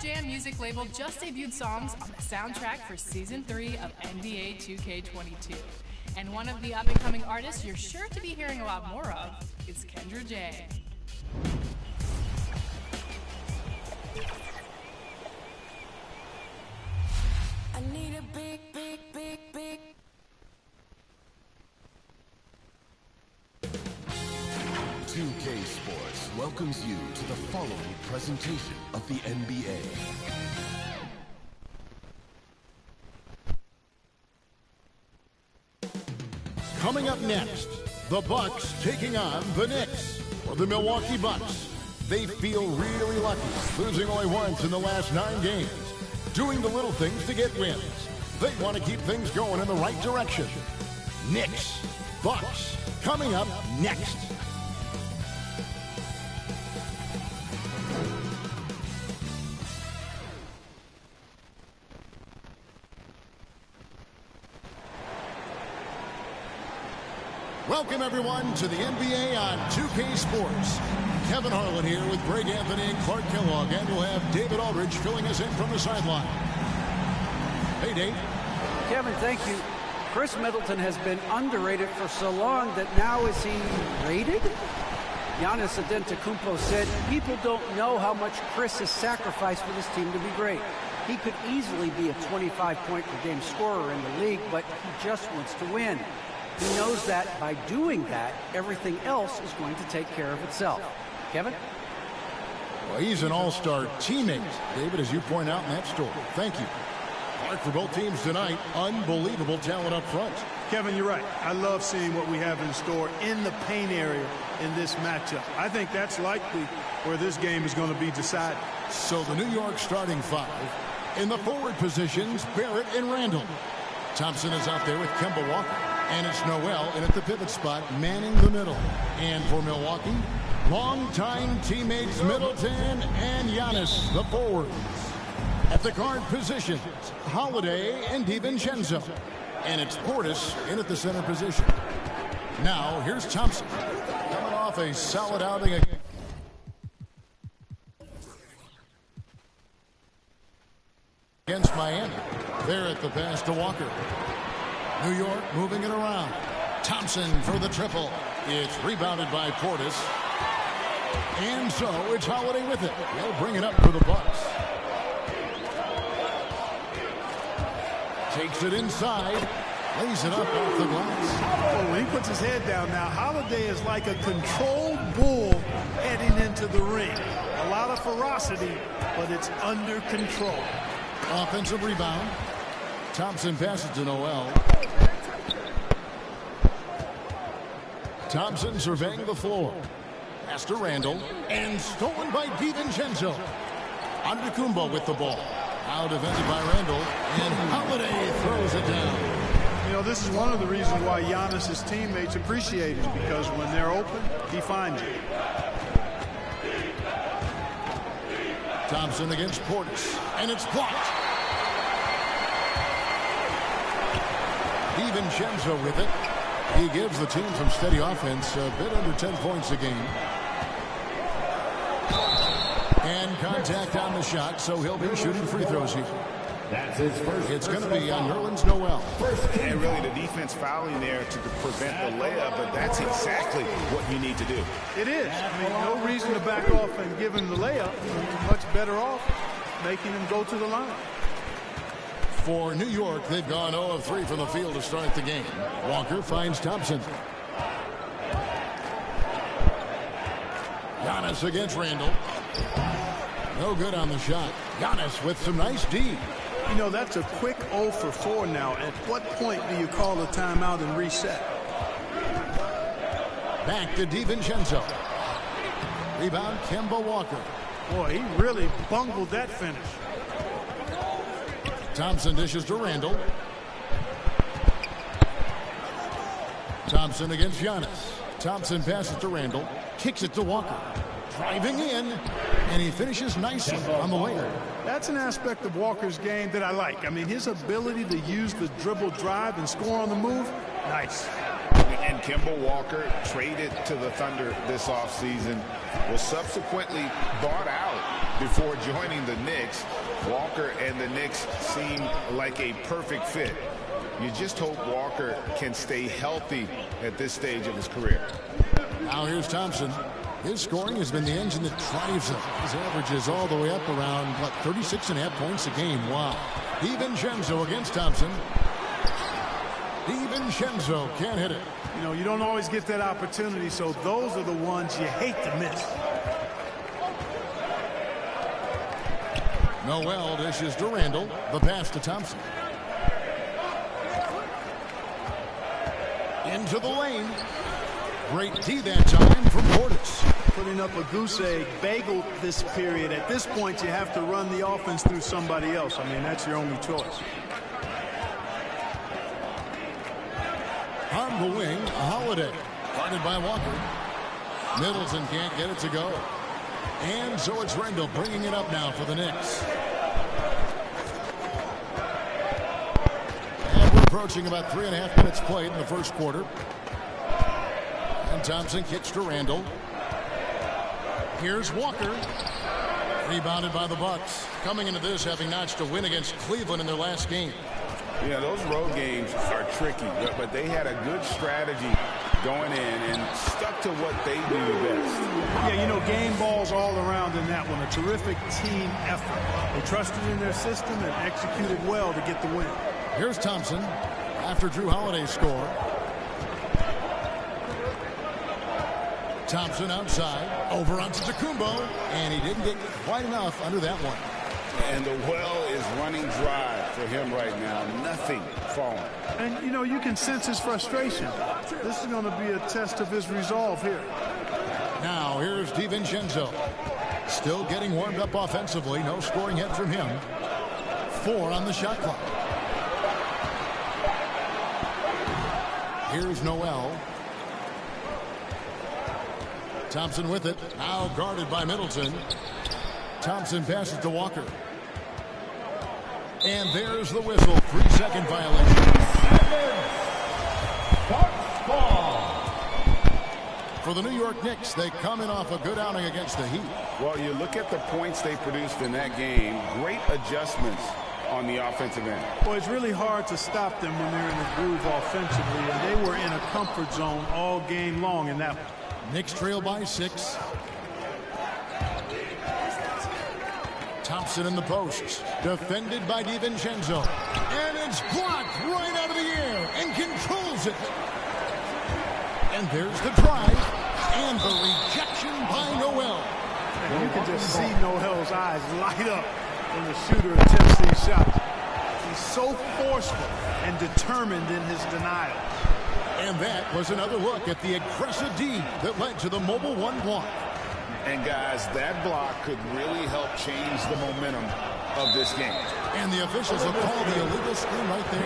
Jam music label just debuted songs on the soundtrack for Season 3 of NBA 2K22. And one of the up-and-coming artists you're sure to be hearing a lot more of is Kendra J. I need a big, big, big, big. 2K Sports welcomes you to the following presentation of the NBA. Coming up next, the Bucks taking on the Knicks. For the Milwaukee Bucks, they feel really lucky, losing only once in the last 9 games, doing the little things to get wins. They want to keep things going in the right direction. Knicks, Bucks, coming up next. Welcome, everyone, to the NBA on 2K Sports. Kevin Harlan here with Greg Anthony and Clark Kellogg, and we'll have David Aldridge filling us in from the sideline. Hey, Dave. Kevin, thank you. Chris Middleton has been underrated for so long that now is he rated? Giannis Antetokounmpo said, people don't know how much Chris has sacrificed for this team to be great. He could easily be a 25-point-per-game scorer in the league, but he just wants to win. He knows that by doing that, everything else is going to take care of itself. Kevin? Well, he's an all-star teammate, David, as you point out in that story. Thank you. Clark, for both teams tonight, unbelievable talent up front. Kevin, you're right. I love seeing what we have in store in the paint area in this matchup. I think that's likely where this game is going to be decided. So the New York starting 5. In the forward positions, Barrett and Randall. Thompson is out there with Kemba Walker. And it's Noel in at the pivot spot, manning the middle. And for Milwaukee, longtime teammates Middleton and Giannis, the forwards. At the guard positions, Holiday and DiVincenzo. And it's Portis in at the center position. Now, here's Thompson, coming off a solid outing against Miami. There at the pass to Walker. New York moving it around. Thompson for the triple. It's rebounded by Portis. And so it's Holiday with it. They'll bring it up for the Bucks. Takes it inside. Lays it up off the glass. Oh, when he puts his head down now, Holiday is like a controlled bull heading into the ring. A lot of ferocity, but it's under control. Offensive rebound. Thompson passes to Noel. Thompson surveying the floor. Pass to Randall. And stolen by DiVincenzo. Antetokounmpo with the ball. Now defended by Randall. And Holiday throws it down. You know, this is one of the reasons why Giannis' teammates appreciate him, because when they're open, he finds it. Thompson against Portis. And it's blocked. DiVincenzo with it. He gives the team some steady offense, a bit under 10 points a game. And contact on the shot, so he'll be shooting free throws here. That's his first. It's going to be on Nerlens Noel. And really the defense fouling there to prevent the layup, but that's exactly what you need to do. It is. I mean, no reason to back off and give him the layup. You're much better off making him go to the line. For New York, they've gone 0 of 3 from the field to start the game. Walker finds Thompson. Giannis against Randall. No good on the shot. Giannis with some nice D. You know, that's a quick 0 for 4 now. At what point do you call a timeout and reset? Back to DiVincenzo. Rebound, Kemba Walker. Boy, he really bungled that finish. Thompson dishes to Randall. Thompson against Giannis. Thompson passes to Randall. Kicks it to Walker. Driving in. And he finishes nicely on the layup. That's an aspect of Walker's game that I like. I mean, his ability to use the dribble drive and score on the move, nice. And Kemba Walker, traded to the Thunder this offseason, was subsequently bought out before joining the Knicks. Walker and the Knicks seem like a perfect fit. You just hope Walker can stay healthy at this stage of his career. Now here's Thompson. His scoring has been the engine that drives him. His average is all the way up around, 36.5 points a game. Wow. DiVincenzo against Thompson. DiVincenzo can't hit it. You know, you don't always get that opportunity, so those are the ones you hate to miss. Noel dishes to Randall. The pass to Thompson. Into the lane. Great D that time from Portis. Putting up a goose egg bagel this period. At this point, you have to run the offense through somebody else. I mean, that's your only choice. On the wing, Holiday. Guarded by Walker. Middleton can't get it to go. And so it's Randall bringing it up now for the Knicks. And we're approaching about 3.5 minutes played in the first quarter. And Thompson kicks to Randall. Here's Walker. Rebounded by the Bucks. Coming into this having notched a win against Cleveland in their last game. Yeah, those road games are tricky, but they had a good strategy going in and stuck to what they do best. Yeah, you know, game balls all around in that one. A terrific team effort. They trusted in their system and executed well to get the win. Here's Thompson after Drew Holiday's score. Thompson outside, over onto Tacumbo, and he didn't get quite enough under that one. And the well is running dry for him right now. Nothing falling. And, you know, you can sense his frustration. This is going to be a test of his resolve here. Now, here's DiVincenzo. Still getting warmed up offensively. No scoring hit from him. 4 on the shot clock. Here's Noel. Thompson with it. Now guarded by Middleton. Thompson passes to Walker. And there's the whistle. 3-second violation. For the New York Knicks, they come in off a good outing against the Heat. Well, you look at the points they produced in that game. Great adjustments on the offensive end. Well, it's really hard to stop them when they're in the groove offensively, and they were in a comfort zone all game long in that one. Knicks trail by 6. Thompson in the post. Defended by DiVincenzo. And it's blocked right out of the air and controls it. And there's the drive and the rejection by Noel. And you can just see Noel's eyes light up when the shooter attempts these shots. He's so forceful and determined in his denial. And that was another look at the aggressive D that led to the mobile 1 block. And guys, that block could really help change the momentum of this game. And the officials have called the illegal screen right there.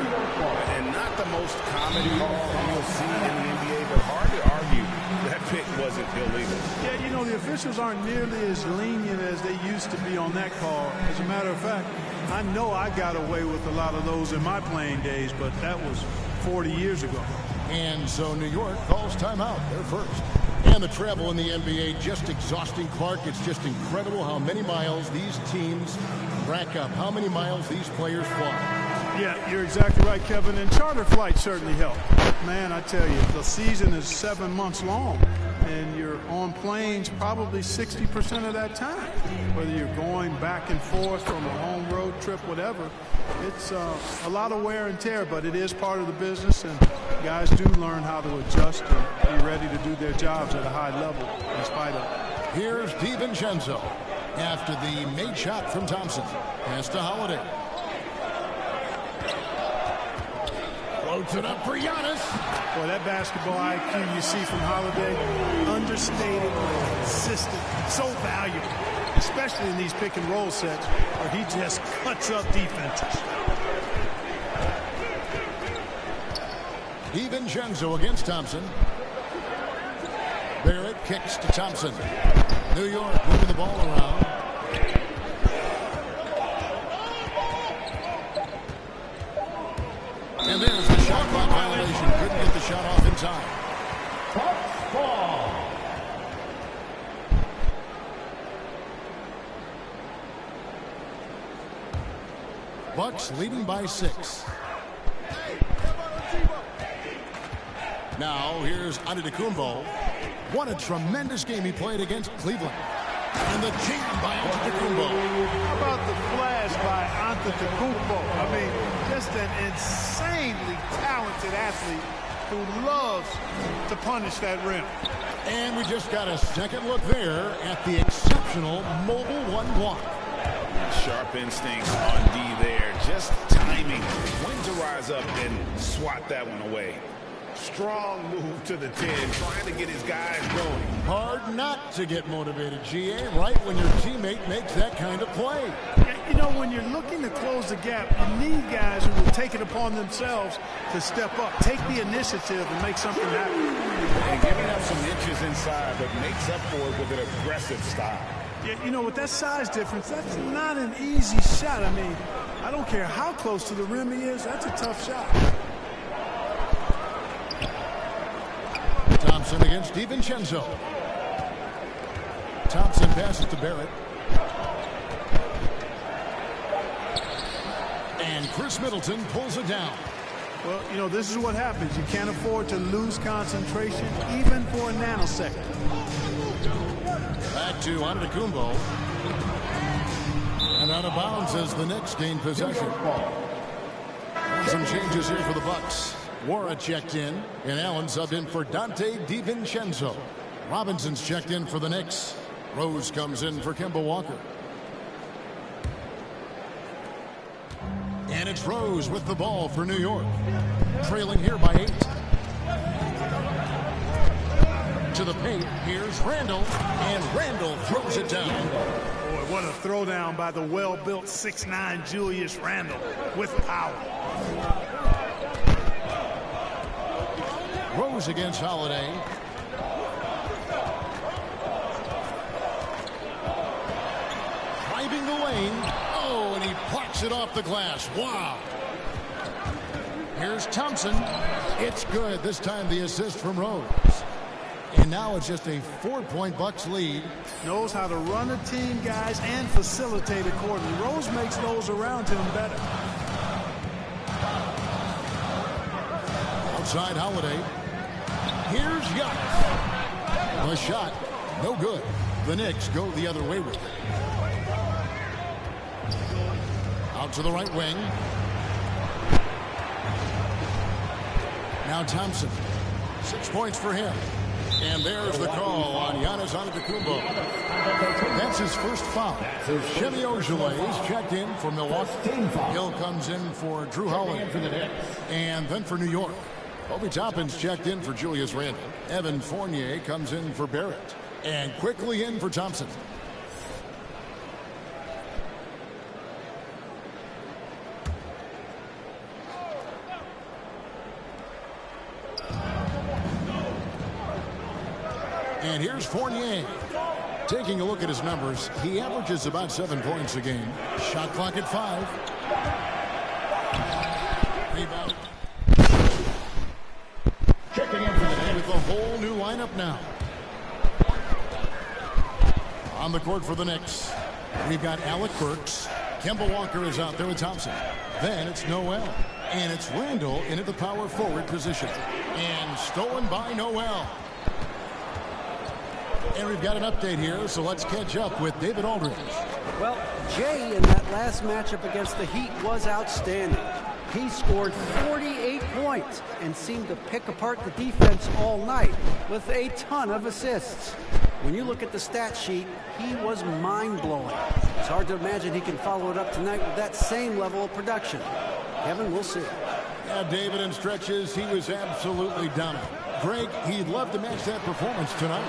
And not the most common call you'll see in the NBA, but hard to argue that pick wasn't illegal. Yeah, you know, the officials aren't nearly as lenient as they used to be on that call. As a matter of fact, I know I got away with a lot of those in my playing days, but that was 40 years ago. And so New York calls timeout. They're first. And the travel in the NBA just exhausting, Clark. It's just incredible how many miles these teams rack up, how many miles these players fly. Yeah, you're exactly right, Kevin. And charter flights certainly help. But man, I tell you, the season is 7 months long, and you're on planes probably 60% of that time. Whether you're going back and forth on a home road trip, whatever, it's a lot of wear and tear, but it is part of the business, and guys do learn how to adjust and be ready to do their jobs at a high level in spite of it. Here's DiVincenzo after the made shot from Thompson. Pass to Holiday. Floats it up for Giannis. Boy, that basketball IQ you see from Holiday, understated, consistent, so valuable, especially in these pick and roll sets where he just cuts up defenses. DiVincenzo against Thompson. Barrett kicks to Thompson. New York moving the ball around. And there's the shot clock violation. Couldn't get the shot off in time. Bucks leading by 6. Now here's Antetokounmpo. What a tremendous game he played against Cleveland. And the jam by Antetokounmpo. How about the flash by Antetokounmpo? I mean, just an insanely talented athlete who loves to punish that rim. And we just got a second look there at the exceptional mobile one block. Sharp instincts on D there. Just timing when to rise up and swat that one away. Strong move to the 10, trying to get his guys going. Hard not to get motivated, GA, right when your teammate makes that kind of play. You know, when you're looking to close the gap, you need guys who will take it upon themselves to step up, take the initiative, and make something happen. And giving up some inches inside, but makes up for it with an aggressive style. Yeah, you know, with that size difference, that's not an easy shot. I mean, I don't care how close to the rim he is, that's a tough shot. Thompson against DiVincenzo. Thompson passes to Barrett. And Chris Middleton pulls it down. Well, you know, this is what happens. You can't afford to lose concentration even for a nanosecond. Back to Antetokounmpo. And out of bounds as the Knicks gain possession. Some changes here for the Bucks. Wara checked in, and Allen subbed in for Dante DiVincenzo. Robinson's checked in for the Knicks. Rose comes in for Kemba Walker. And it's Rose with the ball for New York. Trailing here by 8. To the paint, here's Randall, and Randall throws it down. Boy, what a throwdown by the well-built 6'9" Julius Randle with power. Rose against Holiday. Driving the lane. Oh, and he plucks it off the glass. Wow. Here's Thompson. It's good. This time the assist from Rose. And now it's just a 4-point Bucks lead. Knows how to run a team, guys, and facilitate accordingly. Rose makes those around him better. Outside Holiday. Here's Giannis. The shot, no good. The Knicks go the other way with it. Out to the right wing. Now Thompson. 6 points for him. And there's the call on Giannis Antetokounmpo. That's his first foul. Semi Ojeleye is checked in for Milwaukee. Hill comes in for Drew Holiday. And then for New York, Obi Toppin's checked in for Julius Randle. Evan Fournier comes in for Barrett. And quickly in for Thompson. And here's Fournier. Taking a look at his numbers, he averages about 7 points a game. Shot clock at 5. Rebound. Checking in for the day with a whole new lineup now. On the court for the Knicks, we've got Alec Burks. Kemba Walker is out there with Thompson. Then it's Noel. And it's Randall into the power forward position. And stolen by Noel. And we've got an update here, so let's catch up with David Aldridge. Well, Jay in that last matchup against the Heat was outstanding. He scored 48 points and seemed to pick apart the defense all night with a ton of assists. When you look at the stat sheet, he was mind-blowing. It's hard to imagine he can follow it up tonight with that same level of production. Kevin, we'll see. Yeah, David, in stretches, he was absolutely dominant. Greg, he'd love to match that performance tonight.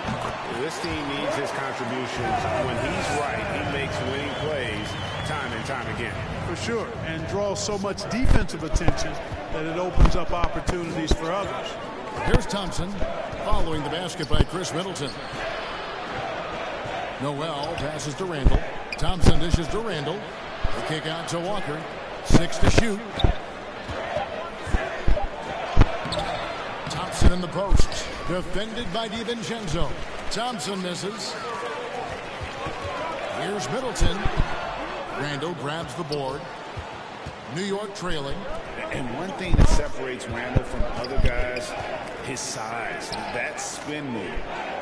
This team needs his contributions. When he's right, he makes winning plays time and time again. For sure, and draws so much defensive attention that it opens up opportunities for others. Here's Thompson, following the basket by Chris Middleton. Noel passes to Randall. Thompson dishes to Randall. The kick out to Walker. 6 to shoot. Thompson in the post. Defended by DiVincenzo. Thompson misses. Here's Middleton. Randall grabs the board. New York trailing. And one thing that separates Randall from other guys, his size. That spin move.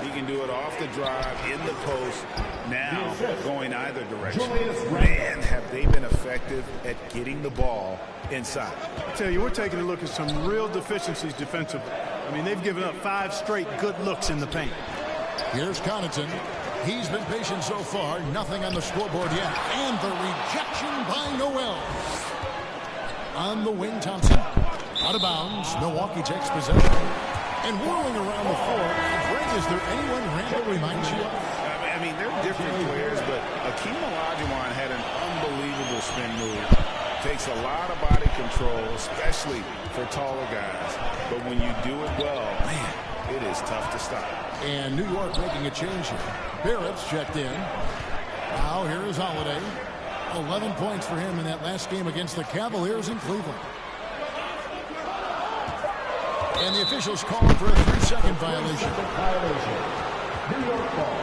He can do it off the drive, in the post, now going either direction. Man, have they been effective at getting the ball inside. I tell you, we're taking a look at some real deficiencies defensively. I mean, they've given up 5 straight good looks in the paint. Here's Connaughton. He's been patient so far. Nothing on the scoreboard yet. And the rejection by Noel. On the wing, Thompson. Out of bounds. Milwaukee takes possession. And whirling around the floor. Greg, is there anyone Randall reminds you of? I mean, they're different players, but Akeem Olajuwon had an unbelievable spin move. Takes a lot of body control, especially for taller guys. But when you do it well, man, it is tough to stop. And New York making a change here. Barrett's checked in. Now here is Holiday. 11 points for him in that last game against the Cavaliers in Cleveland. And the officials calling for a 3-second violation. New York ball.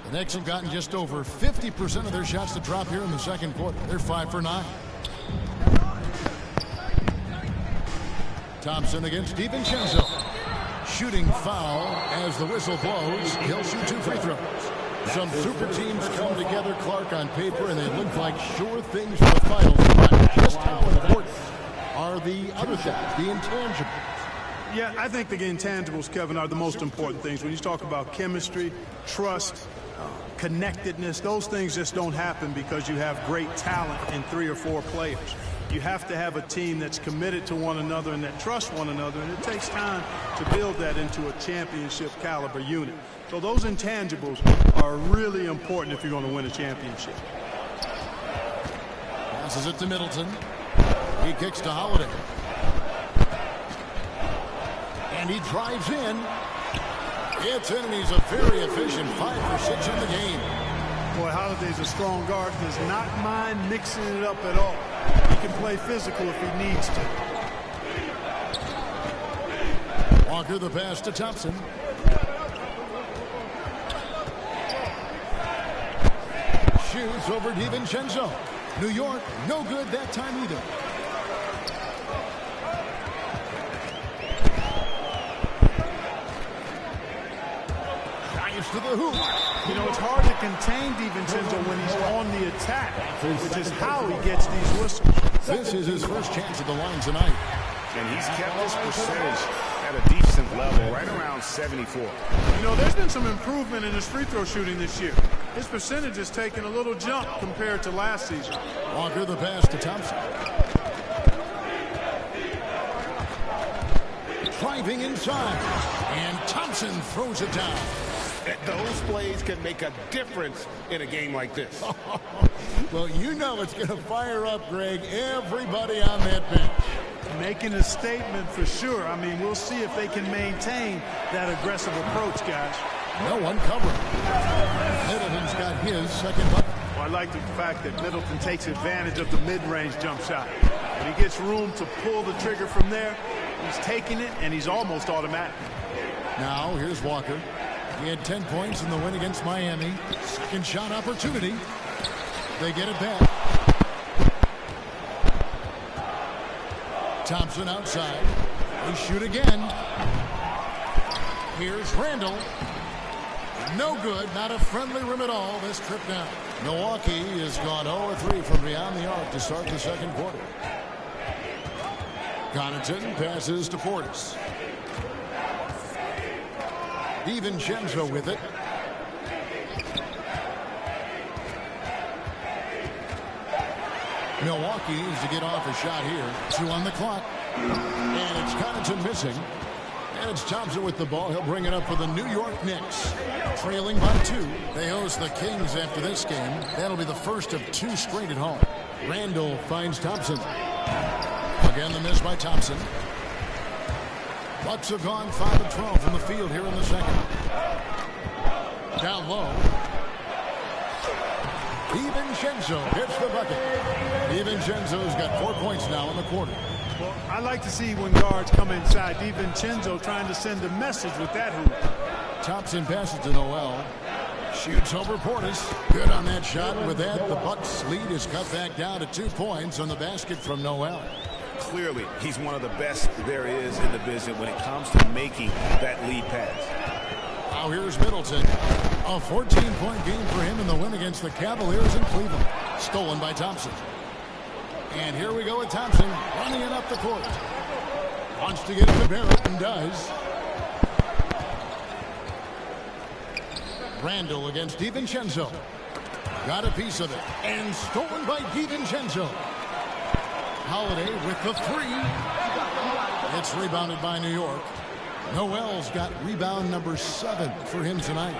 The Knicks have gotten just over 50% of their shots to drop here in the second quarter. They're 5 for 9. Thompson against DiVincenzo. Shooting foul as the whistle blows. He'll shoot 2 free throws. Some super teams come together, Clark, on paper, and they look like sure things for the finals. But just how important are the other things, the intangibles? Yeah, I think the intangibles, Kevin, are the most important things. When you talk about chemistry, trust, connectedness, those things just don't happen because you have great talent in 3 or 4 players. You have to have a team that's committed to one another and that trusts one another, and it takes time to build that into a championship caliber unit. So those intangibles are really important if you're going to win a championship. Passes it to Middleton. He kicks to Holiday. And he drives in. Gets in, and he's a very efficient 5 for 6 in the game. Boy, Holiday's a strong guard, does not mind mixing it up at all. He can play physical if he needs to. Walker the pass to Thompson. Shoots over DiVincenzo. New York, no good that time either. Drives to the hoop. You know, it's hard to contain DiVincenzo when he's on the attack, which is how he gets these whistles. This is his first chance at the line tonight. And he's kept his percentage at a decent level, right around 74. You know, there's been some improvement in his free throw shooting this year. His percentage has taken a little jump compared to last season. Walker the pass to Thompson. Driving inside. And Thompson throws it down. Those plays can make a difference in a game like this. Well, you know it's going to fire up, Greg, everybody on that bench. Making a statement for sure. I mean, we'll see if they can maintain that aggressive approach, guys. No one covering. Middleton's got his second bucket. Well, I like the fact that Middleton takes advantage of the mid-range jump shot. When he gets room to pull the trigger from there, he's taking it, and he's almost automatic. Now, here's Walker. He had 10 points in the win against Miami. Second shot opportunity. They get it back. Thompson outside. They shoot again. Here's Randall. No good. Not a friendly rim at all this trip down. Milwaukee has gone 0-3 from beyond the arc to start the second quarter. Connaughton passes to Portis. DiVincenzo with it. Milwaukee needs to get off a shot here. 2 on the clock. And it's Connaughton missing. And it's Thompson with the ball. He'll bring it up for the New York Knicks. Trailing by 2. They host the Kings after this game. That'll be the first of 2 straight at home. Randall finds Thompson. Again, the miss by Thompson. Bucks have gone 5 of 12 from the field here in the second. Down low. DiVincenzo hits the bucket. DiVincenzo's got 4 points now in the quarter. Well, I like to see when guards come inside. DiVincenzo trying to send a message with that hoop. Thompson passes to Noel. Shoots over Portis. Good on that shot. With that, the Bucks lead is cut back down to 2 points on the basket from Noel. Clearly, he's one of the best there is in the business when it comes to making that lead pass. Now here's Middleton. A 14-point game for him in the win against the Cavaliers in Cleveland. Stolen by Thompson. And here we go with Thompson running it up the court. Wants to get it to Barrett and does. Randall against DiVincenzo. Got a piece of it. And stolen by DiVincenzo. Holiday with the 3. It's rebounded by New York. Noel's got rebound number 7 for him tonight.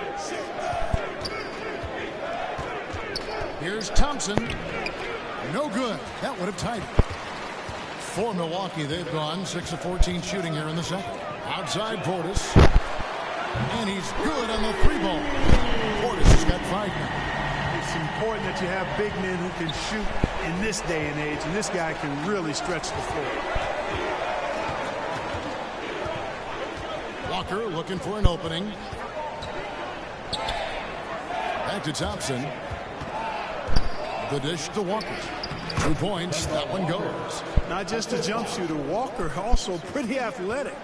Here's Thompson. No good. That would have tied it. For Milwaukee, they've gone 6 of 14 shooting here in the second. Outside Portis. And he's good on the 3-ball. Portis has got 5 now. It's important that you have big men who can shoot in this day and age, and this guy can really stretch the floor. Walker looking for an opening. Back to Thompson. The dish to Walker. 2 points. That one goes. Not just a jump shooter. Walker also pretty athletic.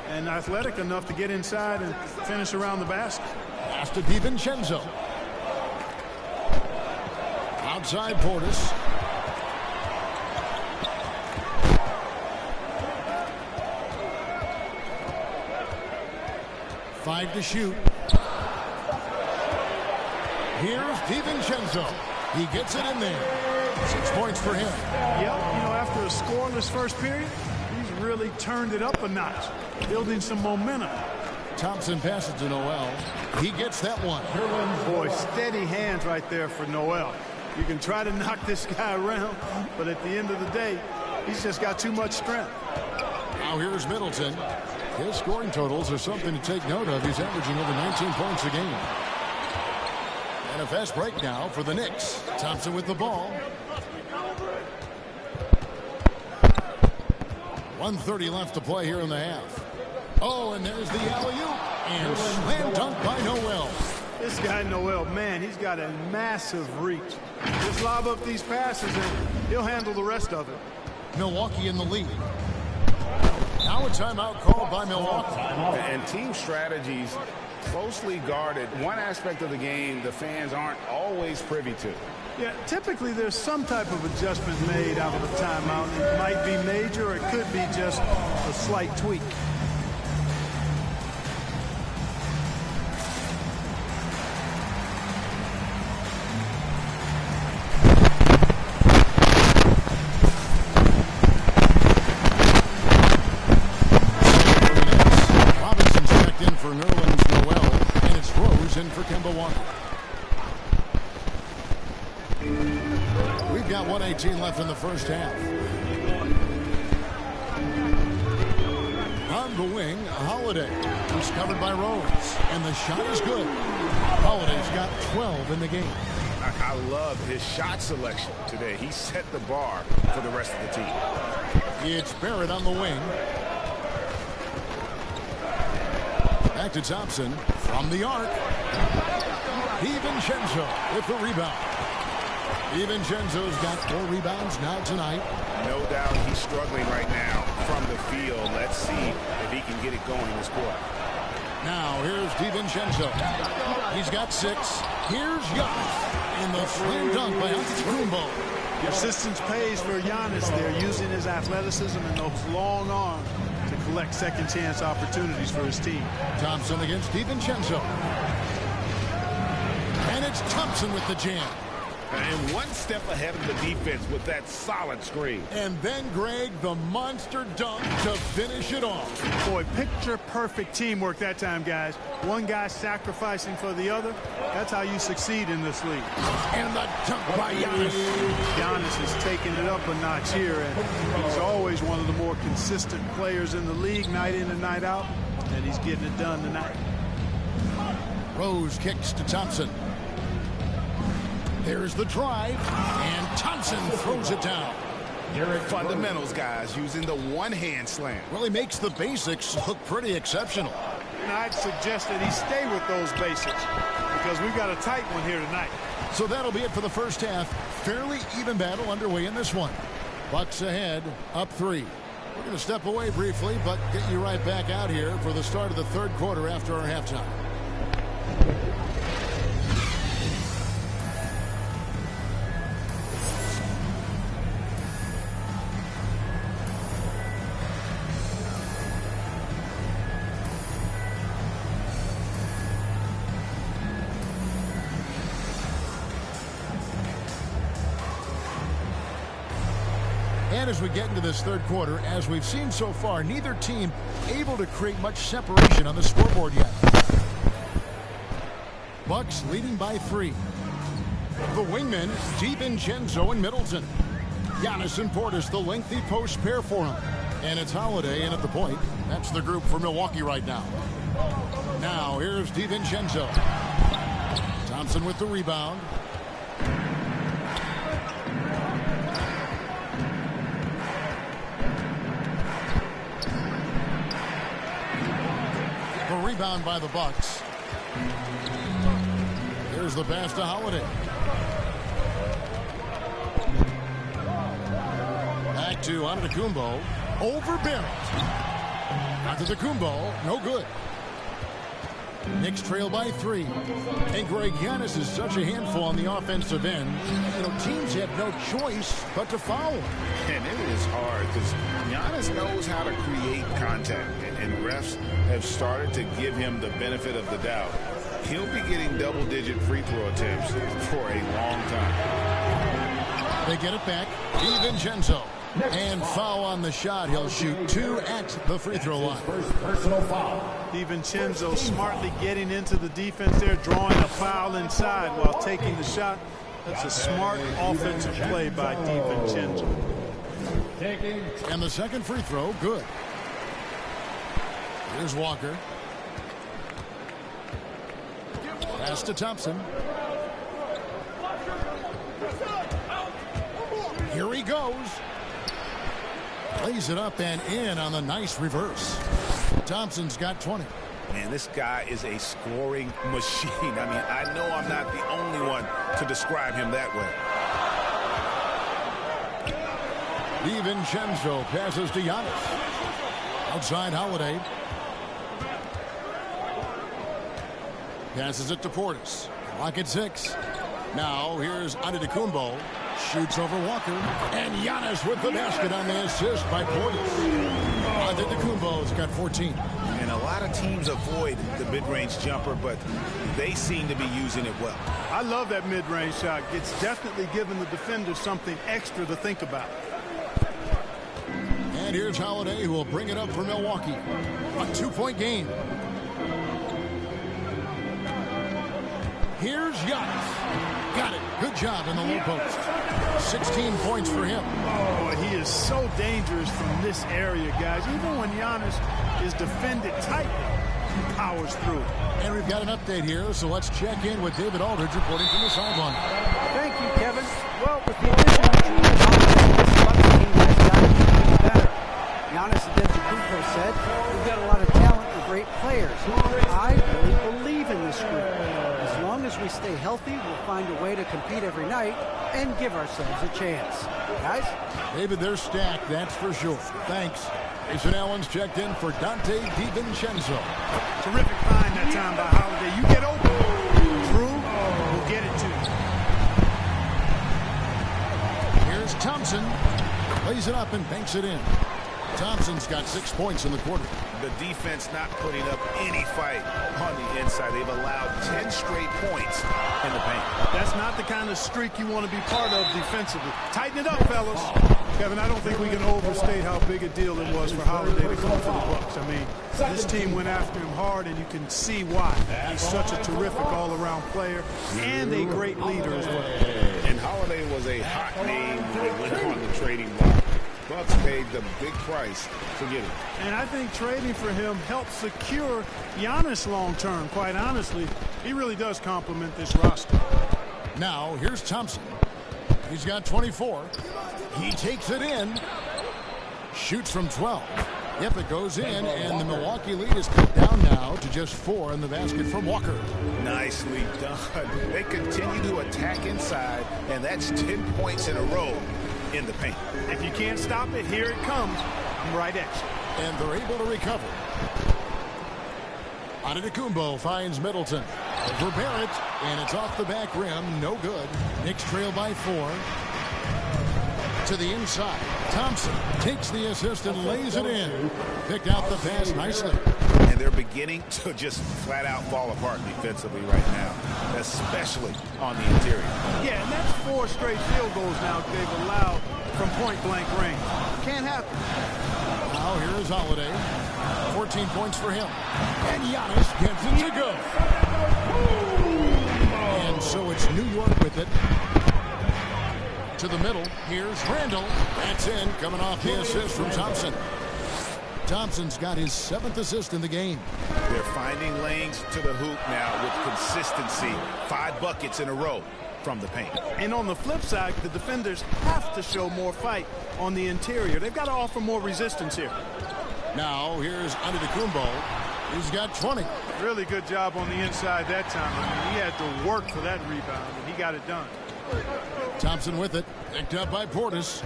And athletic enough to get inside and finish around the basket. Pass to DiVincenzo. Outside Portis. Five to shoot. Here's DiVincenzo. He gets it in there. 6 points for him. Yep, you know, after a scoreless first period, he's really turned it up a notch, building some momentum. Thompson passes to Noel. He gets that one. Boy, steady hands right there for Noel. You can try to knock this guy around, but at the end of the day, he's just got too much strength. Now here's Middleton. His scoring totals are something to take note of. He's averaging over 19 points a game. And a fast break now for the Knicks. Thompson with the ball. 1:30 left to play here in the half. Oh, and there's the alley-oop. And slam dunk by Noel. This guy, Noel, man, he's got a massive reach. Just lob up these passes, and he'll handle the rest of it. Milwaukee in the lead. Now a timeout called by Milwaukee. And team strategies closely guarded. One aspect of the game the fans aren't always privy to. Yeah, typically there's some type of adjustment made out of a timeout. It might be major, or it could be just a slight tweak. Robinson's checked in for Nerlens Noel, and it's Rose in for Kemba Walker. We've got 1:18 left in the first half. On the wing, Holiday. He's covered by Rose, and the shot is good. Holiday's got 12 in the game. I love his shot selection today. He set the bar for the rest of the team. It's Barrett on the wing. Back to Thompson from the arc. DiVincenzo with the rebound. DiVincenzo's got 4 rebounds now tonight. No doubt he's struggling right now from the field. Let's see if he can get it going in this quarter. Now here's DiVincenzo. He's got 6. Here's Giannis in the slam dunk by Antetokounmpo. Persistence pays for Giannis there, using his athleticism and those long arms to collect second chance opportunities for his team. Thompson against DiVincenzo. And it's Thompson with the jam. And one step ahead of the defense with that solid screen. And then Greg, the monster dunk to finish it off. Boy, picture perfect teamwork that time, guys. One guy sacrificing for the other. That's how you succeed in this league. And the dunk by Giannis. Giannis has taken it up a notch here, and he's always one of the more consistent players in the league, night in and night out, and he's getting it done tonight. Rose kicks to Thompson. There's the drive, and Thompson throws it down. Fundamentals, guys, using the one-hand slam. Well, he makes the basics look pretty exceptional. and I'd suggest that he stay with those basics because we've got a tight one here tonight. So that'll be it for the first half. Fairly even battle underway in this one. Bucks ahead, up 3. We're going to step away briefly, but get you right back out here for the start of the third quarter after our halftime. And as we get into this third quarter, as we've seen so far, neither team able to create much separation on the scoreboard yet. Bucks leading by 3. The wingmen, DiVincenzo and Middleton. Giannis and Portis, the lengthy post pair for him. And it's Holiday in at the point. That's the group for Milwaukee right now. Now here's DiVincenzo. Thompson with the rebound. Rebound by the Bucks. Here's the pass to Holiday. Back to Antetokounmpo. Over Barrett. Antetokounmpo, no good. Knicks trail by 3. And Greg, Giannis is such a handful on the offensive end. You know, teams have no choice but to foul. And it is hard because Giannis knows how to create contact. And refs have started to give him the benefit of the doubt. He'll be getting double-digit free throw attempts for a long time. They get it back. DiVincenzo. And foul on the shot. He'll shoot 2 at the free throw line. First personal foul. DiVincenzo smartly getting into the defense there, drawing a foul inside while taking the shot. That's a smart offensive play by DiVincenzo. And the second free throw, good. Here's Walker. Pass to Thompson. Here he goes. Lays it up and in on the nice reverse. Thompson's got 20. Man, this guy is a scoring machine. I mean, I know I'm not the only one to describe him that way. DiVincenzo passes to Giannis. Outside Holiday. Passes it to Portis. Clock at 6. Now here's Antetokounmpo. Shoots over Walker. And Giannis with the basket on the assist by Portis. Antetokounmpo's got 14. And a lot of teams avoid the mid-range jumper, but they seem to be using it well. I love that mid-range shot. It's definitely giving the defender something extra to think about. And here's Holiday, who will bring it up for Milwaukee. A 2-point game. Here's Giannis. Got it. Good job in the low post. 16 points for him. Oh, he is so dangerous from this area, guys. Even when Giannis is defended tightly, he powers through. And we've got an update here, so let's check in with David Aldridge reporting from the sideline. Thank you, Kevin. Well, with the addition of Julius Holiday, this Bucks team has gotten even better. Giannis Antetokounmpo said, we've got a lot of talent and great players. I really believe in this group. As long as we stay healthy, we'll find a way to compete every night and give ourselves a chance. Guys? David, they're stacked, that's for sure. Thanks. Jason Allen's checked in for Donte DiVincenzo. Terrific find that time by Holiday. You get open. Drew will get it to you. Here's Thompson. Lays it up and banks it in. Thompson's got 6 points in the quarter. The defense not putting up any fight on the inside. They've allowed 10 straight points in the paint. That's not the kind of streak you want to be part of defensively. Tighten it up, fellas. Kevin, I don't think we can overstate how big a deal it was for Holiday to come to the Bucks. I mean, this team went after him hard, and you can see why. He's such a terrific all-around player and a great leader as well. And Holiday was a hot name when he went on the trading block. Bucks paid the big price for getting him. And I think trading for him helps secure Giannis long-term. Quite honestly, he really does complement this roster. Now, here's Thompson. He's got 24. He takes it in. Shoots from 12. Yep, it goes in, and the Milwaukee lead is cut down now to just 4 in the basket from Walker. Nicely done. They continue to attack inside, and that's 10 points in a row in the paint. If you can't stop it, here it comes. I'm right at you. And they're able to recover. Antetokounmpo finds Middleton. Over Barrett, and it's off the back rim. No good. Knicks trail by 4. To the inside. Thompson takes the assist and lays it in. Picked out the pass nicely. And they're beginning to just flat out fall apart defensively right now, especially on the interior. Yeah, and that's 4 straight field goals now they've allowed from point-blank range. Can't happen. Now here is Holiday. 14 points for him. And Giannis gets it to go. And so it's New York with it. To the middle. Here's Randall. That's in. Coming off the assist from Thompson. Thompson's got his 7th assist in the game. They're finding lanes to the hoop now with consistency. 5 buckets in a row from the paint. And on the flip side, the defenders have to show more fight on the interior. They've got to offer more resistance here. Now here's Antetokounmpo. He's got 20. Really good job on the inside that time. I mean, he had to work for that rebound, and he got it done. Thompson with it. Picked up by Portis.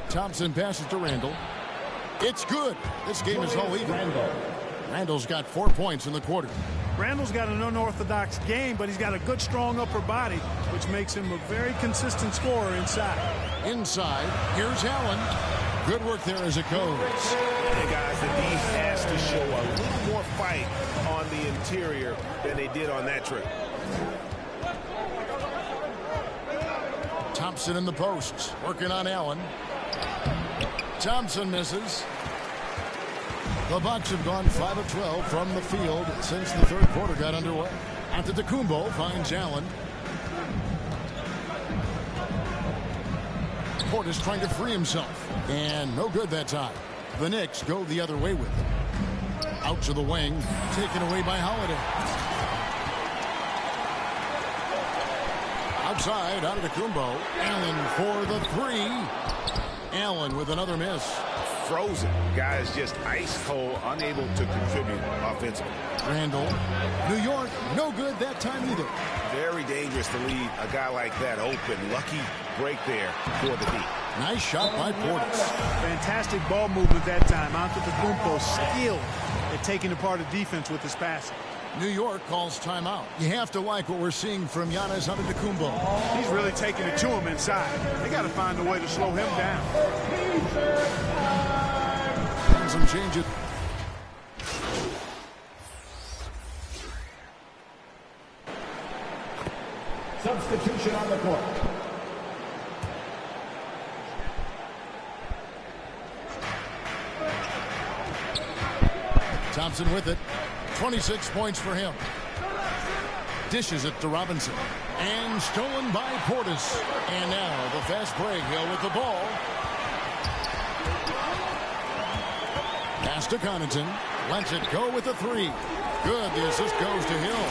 Thompson passes to Randall. It's good. This game is all even. Randall's got 4 points in the quarter. Randall's got an unorthodox game, but he's got a good, strong upper body, which makes him a very consistent scorer inside. Inside, here's Allen. Good work there as it goes. And guys, the D has to show a little more fight on the interior than they did on that trip. Thompson in the posts, working on Allen. Thompson misses. The Bucks have gone 5 of 12 from the field since the third quarter got underway. Antetokounmpo finds Allen. Portis trying to free himself. And no good that time. The Knicks go the other way with it. Out to the wing. Taken away by Holiday. Outside, Antetokounmpo. Allen for the 3. Allen with another miss. Frozen. Guys just ice cold, unable to contribute offensively. Randall. New York, no good that time either. Very dangerous to leave a guy like that open. Lucky break there for the D. Nice shot by Portis. Fantastic ball movement that time. Antetokounmpo skilled at taking apart a defense with his passing. New York calls timeout. You have to like what we're seeing from Giannis Antetokounmpo. He's really taking it to him inside. They got to find a way to slow him down. Some changes. Substitution on the court. Thompson with it. 26 points for him. Dishes it to Robinson. And stolen by Portis. And now the fast break. Hill with the ball. Pass to Connaughton. Lets it go with the 3. Good. The assist goes to Hill.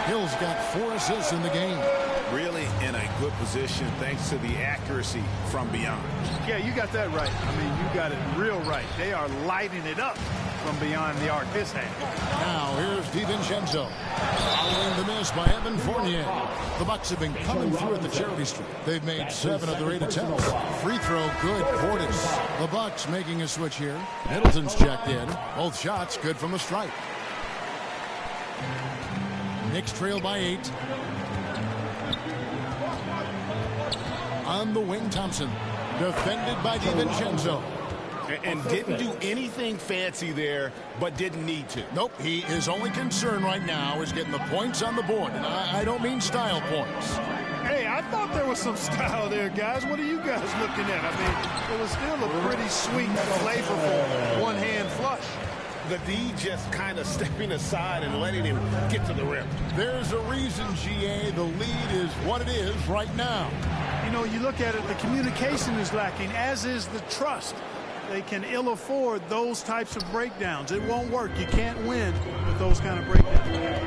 Hill's got 4 assists in the game. Really in a good position thanks to the accuracy from beyond. Yeah, you got that right. I mean, you got it real right. They are lighting it up from beyond the arc this hand. Now here's DiVincenzo. Following the miss by Evan Fournier. The Bucks have been coming through at the charity stripe. They've made 7 of their 8 attempts. Free throw good. Portis. The Bucks making a switch here. Middleton's checked in. Both shots good from the stripe. Knicks trail by 8. On the wing, Thompson. Defended by DiVincenzo. And didn't do anything fancy there, but didn't need to. Nope, his only concern right now is getting the points on the board. And I don't mean style points. Hey, I thought there was some style there, guys. What are you guys looking at? I mean, it was still a pretty sweet, flavorful one-hand flush. The D just kind of stepping aside and letting him get to the rim. There's a reason, GA, the lead is what it is right now. You know, you look at it, the communication is lacking, as is the trust. They can ill afford those types of breakdowns. It won't work. You can't win with those kind of breakdowns.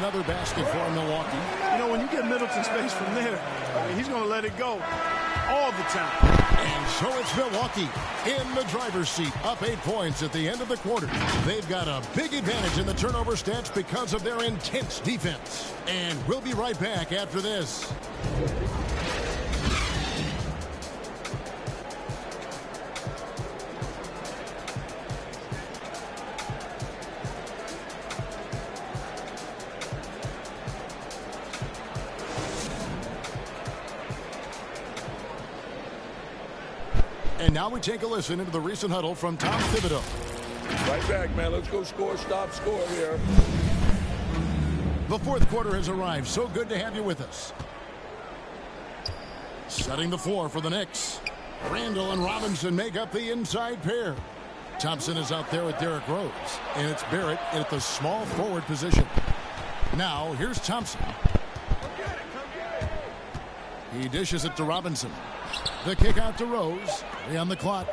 another basket for Milwaukee. You know, when you get Middleton space from there, I mean, he's going to let it go all the time. And so it's Milwaukee in the driver's seat, up 8 points at the end of the quarter. They've got a big advantage in the turnover stats because of their intense defense. And we'll be right back after this. And now we take a listen into the recent huddle from Tom Thibodeau. Right back, man. Let's go score, stop, score here. The fourth quarter has arrived. So good to have you with us. Setting the floor for the Knicks. Randall and Robinson make up the inside pair. Thompson is out there with Derrick Rose. And it's Barrett at the small forward position. Now, here's Thompson. He dishes it to Robinson. The kick out to Rose. 3 on the clock.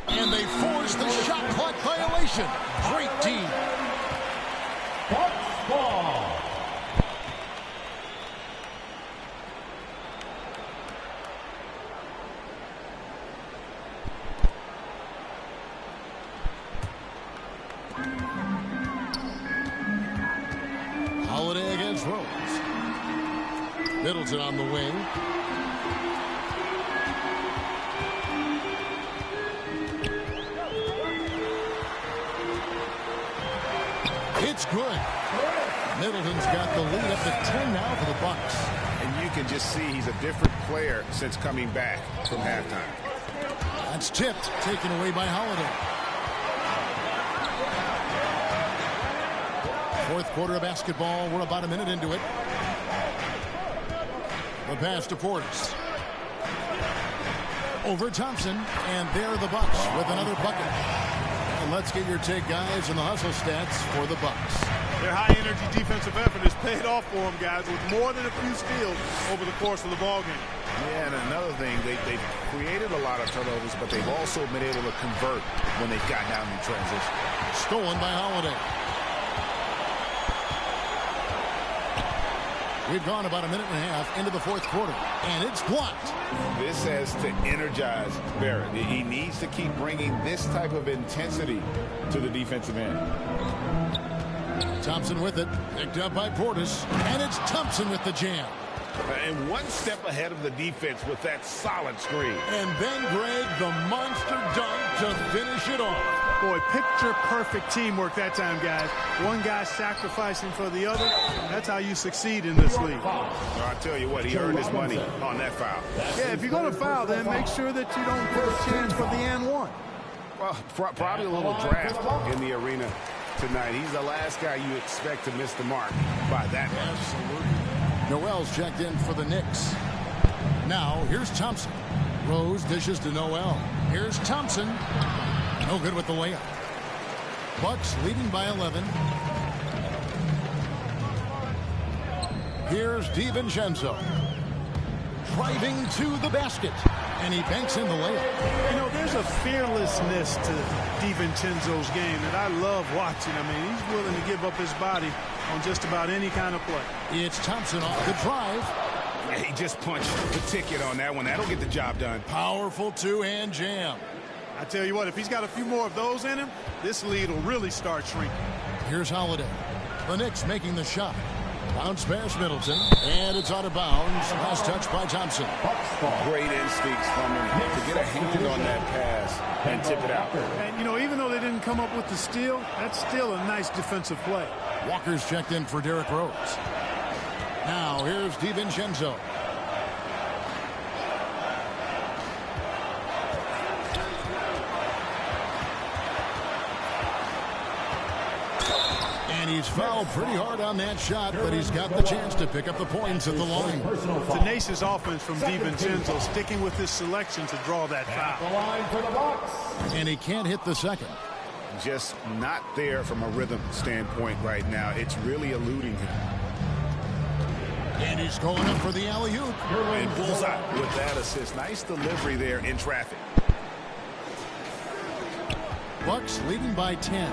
And they force the shot clock violation. Great team. Bucks ball. Holiday against Rose. Middleton on the wing. It's good. Middleton's got the lead up to 10 now for the Bucks. And you can just see he's a different player since coming back from halftime. That's tipped, taken away by Holiday. Fourth quarter of basketball. We're about a minute into it. The pass to Portis. Over Thompson, and there the Bucks with another bucket. And let's get your take, guys, on the hustle stats for the Bucks. Their high-energy defensive effort has paid off for them, guys, with more than a few steals over the course of the ballgame. Yeah, and another thing, they've created a lot of turnovers, but they've also been able to convert when they've gotten out in transition. Stolen by Holiday. We've gone about a minute and a half into the fourth quarter, and it's blocked. This has to energize Barrett. He needs to keep bringing this type of intensity to the defensive end. Thompson with it, picked up by Portis, and it's Thompson with the jam. And one step ahead of the defense with that solid screen. And then Greg, the monster dunk to finish it off. Boy, picture-perfect teamwork that time, guys. One guy sacrificing for the other. That's how you succeed in this league. I tell you what, he earned his money on that foul. Yeah, if you're going to foul, then make sure that you don't get a chance for the and one. Well, probably a little draft in the arena tonight. He's the last guy you expect to miss the mark by that much. Absolutely. Noel's checked in for the Knicks. Now, here's Thompson. Rose dishes to Noel. Here's Thompson. No good with the layup. Bucks leading by 11. Here's DiVincenzo. Driving to the basket. And he banks in the layup. You know, there's a fearlessness to DiVincenzo's game that I love watching. I mean, he's willing to give up his body on just about any kind of play. It's Thompson off the drive. Yeah, he just punched the ticket on that one. That'll get the job done. Powerful two-hand jam. I tell you what, if he's got a few more of those in him, this lead will really start shrinking. Here's Holiday. The Knicks making the shot. Bounce pass Middleton, and it's out of bounds. Last touch by Thompson. Great instincts from him to get a hand on that pass and tip it out. And, you know, even though they didn't come up with the steal, that's still a nice defensive play. Walker's checked in for Derrick Rose. Now, here's DiVincenzo. And he's fouled pretty hard on that shot, but he's got the chance to pick up the points at the line. Tenacious offense from DiVincenzo, sticking with his selection to draw that foul. The line for the Bucks. And he can't hit the second. Just not there from a rhythm standpoint right now. It's really eluding him. And he's going up for the alley-oop. And bullseye with that assist. Nice delivery there in traffic. Bucks leading by 10.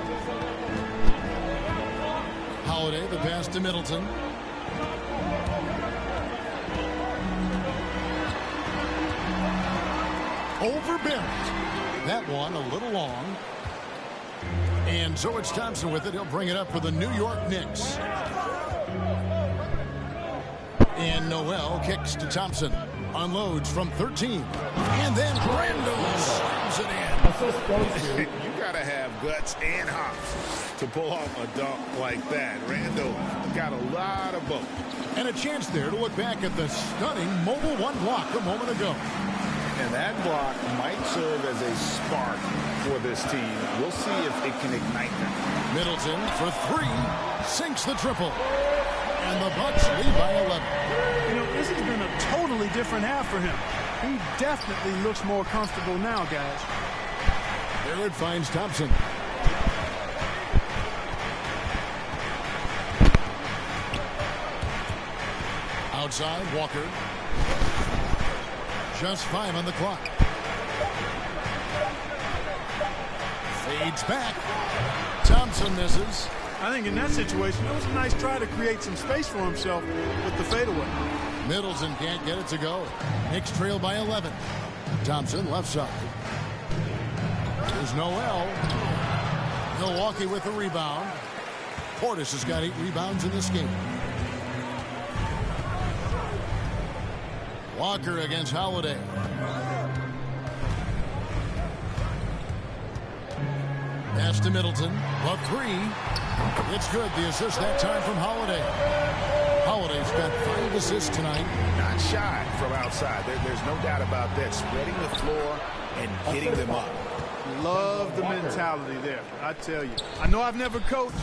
Holiday, the pass to Middleton. Over Barrett. That one a little long. And so it's Thompson with it. He'll bring it up for the New York Knicks. And Noel kicks to Thompson. Unloads from 13. And then Randall slams it in. You got to have guts and hops to pull off a dunk like that. Randall got a lot of both. And a chance there to look back at the stunning Mobile One block a moment ago. And that block might serve as a spark for this team. We'll see if it can ignite them. Middleton for 3. Sinks the triple. And the Bucks lead by 11. You know, this has been a totally different half for him. He definitely looks more comfortable now, guys. Barrett finds Thompson. Outside, Walker. Just 5 on the clock. Fades back. Thompson misses. I think in that situation, it was a nice try to create some space for himself with the fadeaway. Middleton can't get it to go. Knicks trail by 11. Thompson left side. There's Noel. Milwaukee with the rebound. Portis has got 8 rebounds in this game. Walker against Holiday. Pass to Middleton. A 3. It's good. The assist that time from Holiday. Holiday's got 5 assists tonight. Not shy from outside. There's no doubt about that. Spreading the floor and getting them up. Love the mentality there, I tell you. I know I've never coached,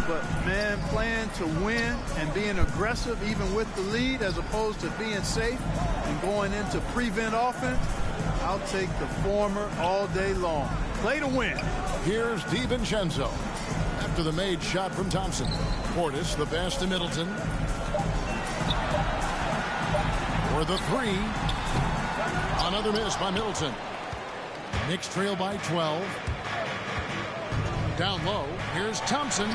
but, man, playing to win and being aggressive even with the lead as opposed to being safe and going into prevent offense, I'll take the former all day long. Play to win. Here's DiVincenzo. After the made shot from Thompson. Portis, the pass to Middleton. For the 3. Another miss by Middleton. Knicks trail by 12. Down low. Here's Thompson.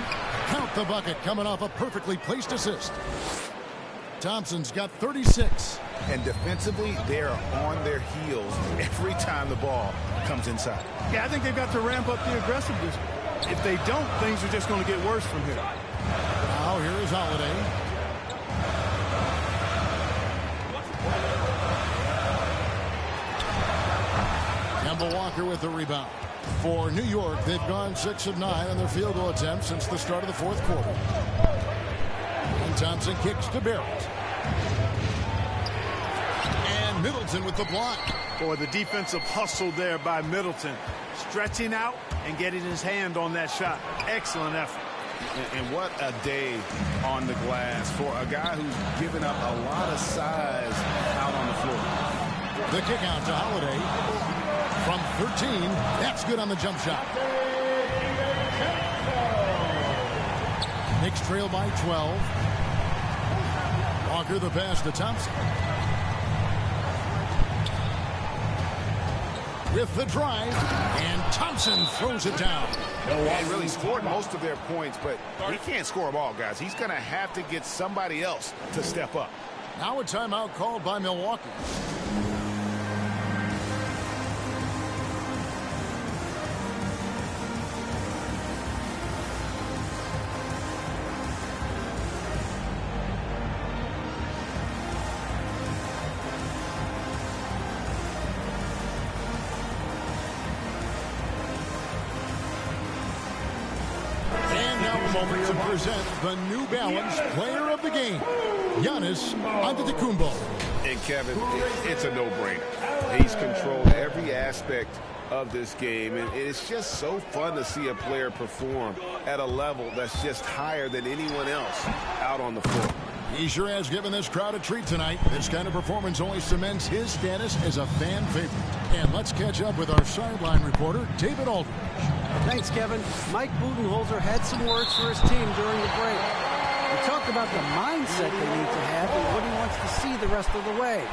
Count the bucket coming off a perfectly placed assist. Thompson's got 36. And defensively, they're on their heels every time the ball comes inside. Yeah, I think they've got to ramp up the aggressiveness. If they don't, things are just going to get worse from here. Now here is Holiday. Kemba Walker with the rebound. For New York, they've gone 6 of 9 on their field goal attempts since the start of the 4th quarter. And Thompson kicks to Barrett. And Middleton with the block. Boy, the defensive hustle there by Middleton. Stretching out and getting his hand on that shot. Excellent effort. And what a day on the glass for a guy who's given up a lot of size out on the floor. The kick out to Holiday. From 13, that's good on the jump shot. Knicks trail by 12. Walker the pass to Thompson. With the drive, and Thompson throws it down. He really scored most of their points, but he can't score them all, guys. He's going to have to get somebody else to step up. Now a timeout called by Milwaukee. Moment to present the New Balance Player of the Game, Giannis Antetokounmpo. And Kevin, it's a no-brainer. He's controlled every aspect of this game, and it's just so fun to see a player perform at a level that's just higher than anyone else out on the floor. He sure has given this crowd a treat tonight. This kind of performance only cements his status as a fan favorite. And let's catch up with our sideline reporter, David Aldridge. Thanks, Kevin. Mike Budenholzer had some words for his team during the break. He talked about the mindset they need to have and what he wants to see the rest of the way.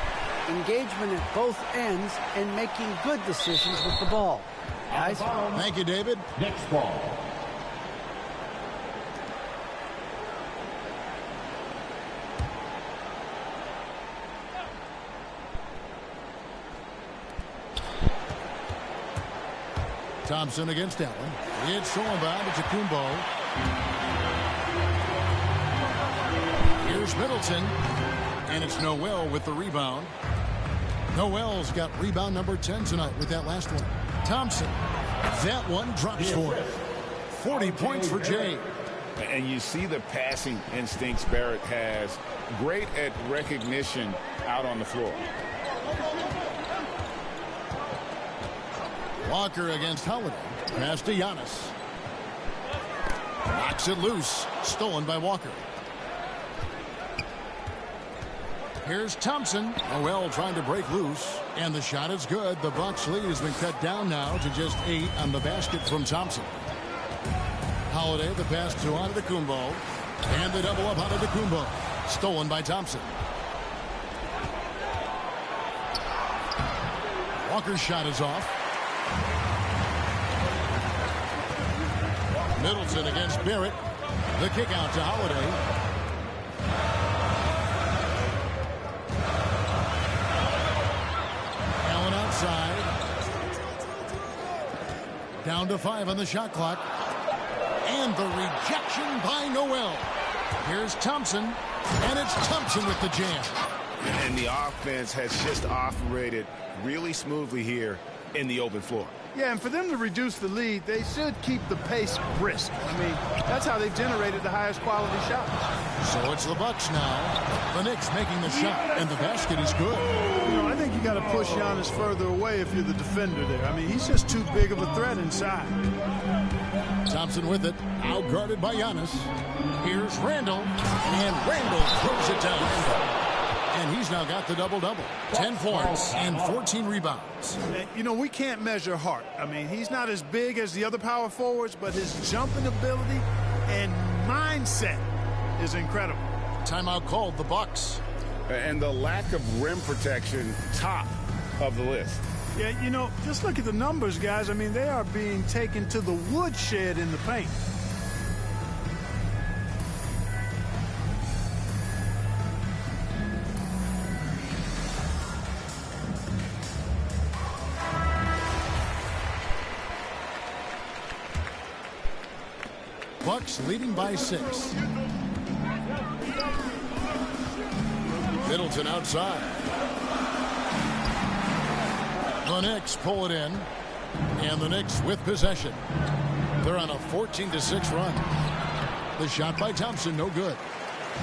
Engagement at both ends and making good decisions with the ball. Guys? Thank you, David. Next ball. Thompson against Allen. It's stolen by Antetokounmpo. Here's Middleton. And it's Noel with the rebound. Noel's got rebound number 10 tonight with that last one. Thompson. That one drops for him. 40 points for Jay. And you see the passing instincts Barrett has. Great at recognition out on the floor. Walker against Holiday. Pass to Giannis. Knocks it loose. Stolen by Walker. Here's Thompson. Noel trying to break loose. And the shot is good. The Bucks lead has been cut down now to just 8 on the basket from Thompson. Holiday, the pass to Antetokounmpo. And the double up Antetokounmpo. Stolen by Thompson. Walker's shot is off. Middleton against Barrett. The kick out to Holiday. Allen outside. Down to 5 on the shot clock. And the rejection by Noel. Here's Thompson. And it's Thompson with the jam. And the offense has just operated really smoothly here in the open floor. Yeah, and for them to reduce the lead, they should keep the pace brisk. I mean, that's how they've generated the highest quality shots. So it's the Bucks now. The Knicks making the shot, and the basket is good. You know, I think you got to push Giannis further away if you're the defender there. I mean, he's just too big of a threat inside. Thompson with it, outguarded by Giannis. Here's Randall, and Randall throws it down. And he's now got the double-double. 10 points and 14 rebounds. You know, we can't measure heart. I mean, he's not as big as the other power forwards, but his jumping ability and mindset is incredible. Timeout called, the Bucks. And the lack of rim protection, top of the list. Yeah, you know, just look at the numbers, guys. I mean, they are being taken to the woodshed in the paint. Bucks leading by 6. Middleton outside. The Knicks pull it in. And the Knicks with possession. They're on a 14-6 run. The shot by Thompson, no good.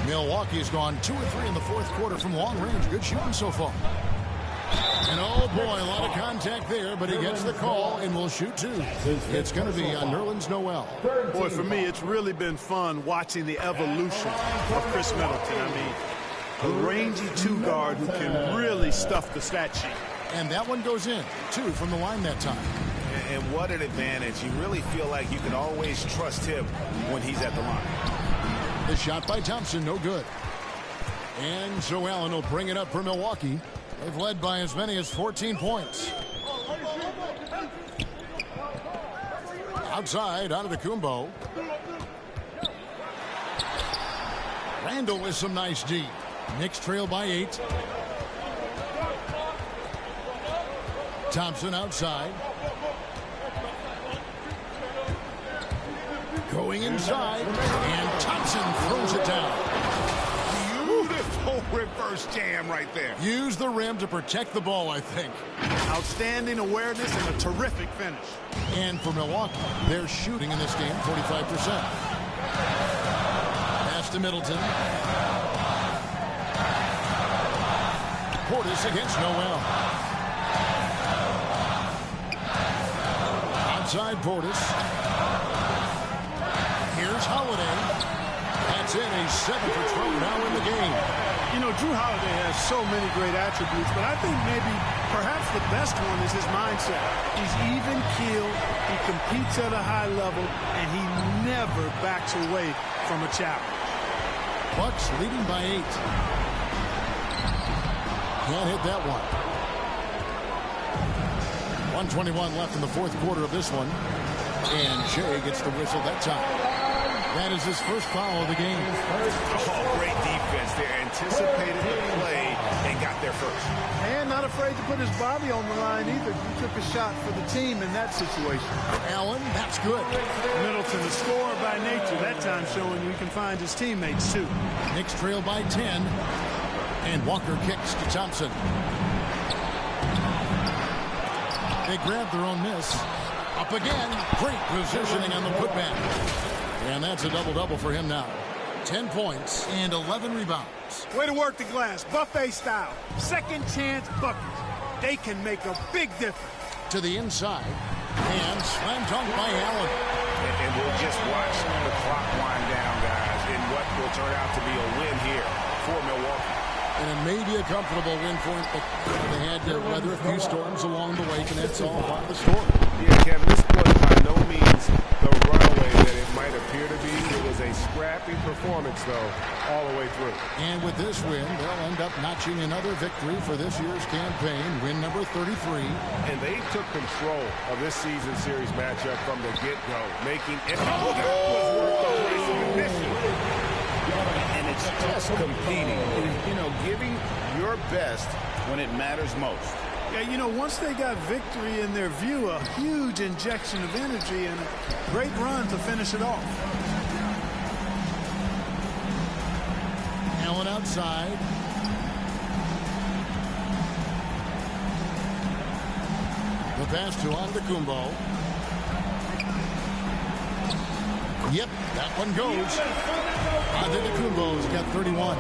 Milwaukee's gone 2 or 3 in the fourth quarter from long range. Good shooting so far. And oh boy, a lot of contact there, but he gets the call and will shoot 2. It's going to be on Nerlens Noel. Boy, for me, it's really been fun watching the evolution of Chris Middleton. I mean, a rangy 2-guard who can really stuff the stat sheet. And that one goes in, 2 from the line that time. And what an advantage. You really feel like you can always trust him when he's at the line. The shot by Thompson, no good. And so Allen will bring it up for Milwaukee. They've led by as many as 14 points. Outside, Antetokounmpo. Randall with some nice D. Knicks trail by 8. Thompson outside. Going inside, and Thompson throws it down. Beautiful reverse jam right there. Use the rim to protect the ball, I think. Outstanding awareness and a terrific finish. And for Milwaukee, they're shooting in this game 45%. Pass to Middleton. Portis against Noel. Outside Portis. Here's Holiday. That's in. He's 7 for 12 now in the game. You know, Drew Holiday has so many great attributes, but I think maybe perhaps the best one is his mindset. He's even-keeled, he competes at a high level, and he never backs away from a challenge. Bucks leading by 8. Can't hit that one. 1:21 left in the fourth quarter of this one. And Shea gets the whistle that time. That is his first foul of the game. Oh, great defense there. Anticipated the play and got there first. And not afraid to put his body on the line either. He took a shot for the team in that situation. Allen, that's good. Middleton, the scorer by nature, that time showing you he can find his teammates too. Knicks trail by 10. And Walker kicks to Thompson. They grab their own miss. Up again. Great positioning on the putback. And that's a double-double for him now. 10 points and 11 rebounds. Way to work the glass. Buffet style. Second chance buckets. They can make a big difference. To the inside. And slam dunk by Allen. And we'll just watch the clock wind down, guys, in what will turn out to be a win here for Milwaukee. And it may be a comfortable win for him, but they had to weather a few storms along the way, and that's all part of the story. Yeah, Kevin, this was by no means the runaway that it might appear to be. It was a scrappy performance, though, all the way through. And with this win, they'll end up notching another victory for this year's campaign, win number 33. And they took control of this season series matchup from the get-go, making it. Oh, that was worth the price of admission. And it's just competing, you know, giving your best when it matters most. Yeah, you know, once they got victory in their view, a huge injection of energy and a great run to finish it off. Allen outside. The pass to Antetokounmpo. Yep, that one goes. Antetokounmpo's got 31.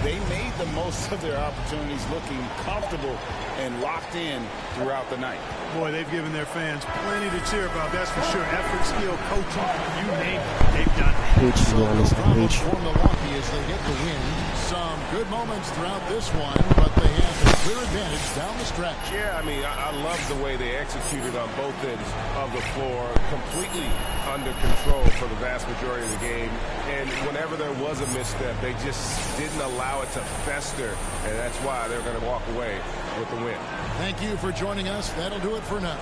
They made the most of their opportunities, looking comfortable and locked in throughout the night. Boy, they've given their fans plenty to cheer about, that's for sure. Effort, skill, coaching, you name it, they've done it. For Milwaukee as they get the win. Some good moments throughout this one, but they have a clear advantage down the stretch. Yeah, I mean, I love the way they executed on both ends of the floor, completely under control for the vast majority of the game. And whenever there was a misstep, they just didn't allow it to fester, and that's why they're going to walk away with the win. Thank you for joining us. That'll do it for now.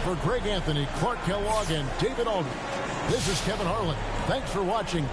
For Greg Anthony, Clark Kellogg, and David Aldridge, this is Kevin Harlan. Thanks for watching.